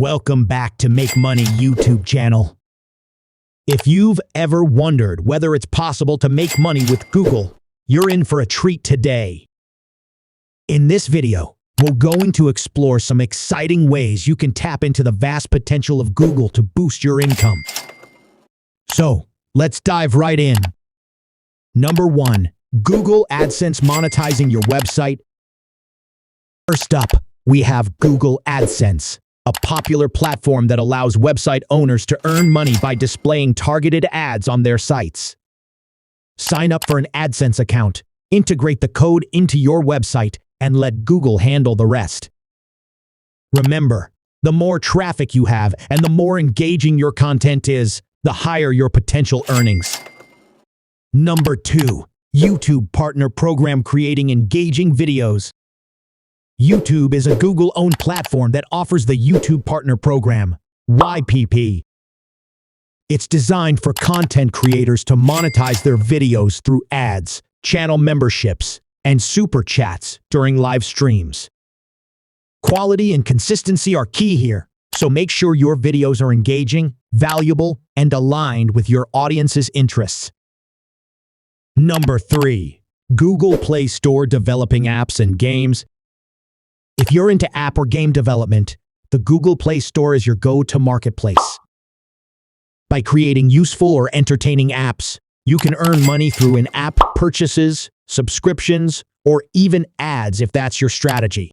Welcome back to Make Money YouTube channel. If you've ever wondered whether it's possible to make money with Google, you're in for a treat today. In this video, we're going to explore some exciting ways you can tap into the vast potential of Google to boost your income. So, let's dive right in. Number 1. Google AdSense monetizing your website. First up, we have Google AdSense, a popular platform that allows website owners to earn money by displaying targeted ads on their sites. Sign up for an AdSense account, integrate the code into your website, and let Google handle the rest. Remember, the more traffic you have and the more engaging your content is, the higher your potential earnings. Number 2. YouTube Partner Program creating engaging videos. YouTube is a Google-owned platform that offers the YouTube Partner Program, YPP. It's designed for content creators to monetize their videos through ads, channel memberships, and super chats during live streams. Quality and consistency are key here, so make sure your videos are engaging, valuable, and aligned with your audience's interests. Number 3. Google Play Store developing apps and games. If you're into app or game development, the Google Play Store is your go-to marketplace. By creating useful or entertaining apps, you can earn money through in-app purchases, subscriptions, or even ads if that's your strategy.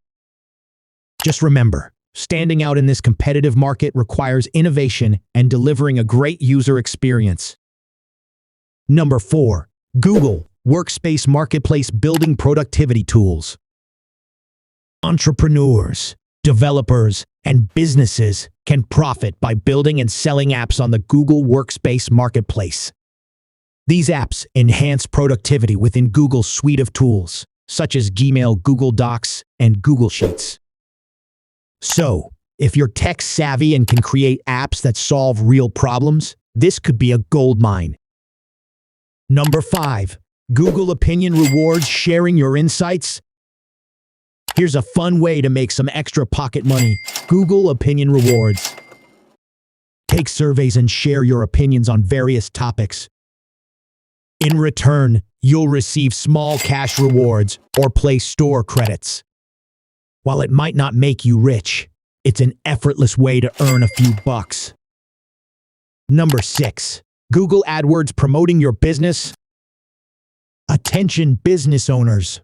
Just remember, standing out in this competitive market requires innovation and delivering a great user experience. Number 4. Google Workspace Marketplace building productivity tools. Entrepreneurs, developers, and businesses can profit by building and selling apps on the Google Workspace Marketplace. These apps enhance productivity within Google's suite of tools, such as Gmail, Google Docs, and Google Sheets. So, if you're tech-savvy and can create apps that solve real problems, this could be a goldmine. Number 5. Google Opinion Rewards sharing your insights. Here's a fun way to make some extra pocket money. Google Opinion Rewards. Take surveys and share your opinions on various topics. In return, you'll receive small cash rewards or Play Store credits. While it might not make you rich, it's an effortless way to earn a few bucks. Number 6. Google AdWords promoting your business. Attention business owners.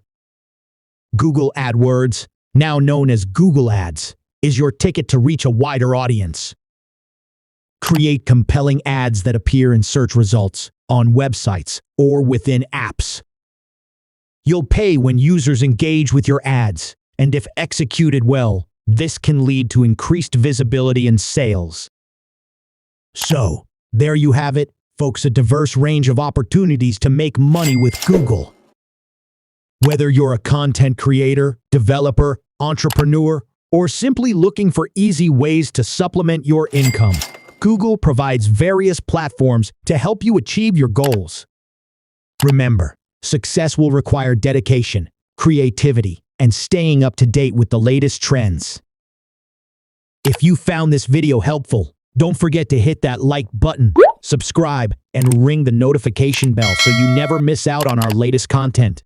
Google AdWords, now known as Google Ads, is your ticket to reach a wider audience. Create compelling ads that appear in search results, on websites, or within apps. You'll pay when users engage with your ads, and if executed well, this can lead to increased visibility and sales. So, there you have it, folks, a diverse range of opportunities to make money with Google. Whether you're a content creator, developer, entrepreneur, or simply looking for easy ways to supplement your income, Google provides various platforms to help you achieve your goals. Remember, success will require dedication, creativity, and staying up to date with the latest trends. If you found this video helpful, don't forget to hit that like button, subscribe, and ring the notification bell so you never miss out on our latest content.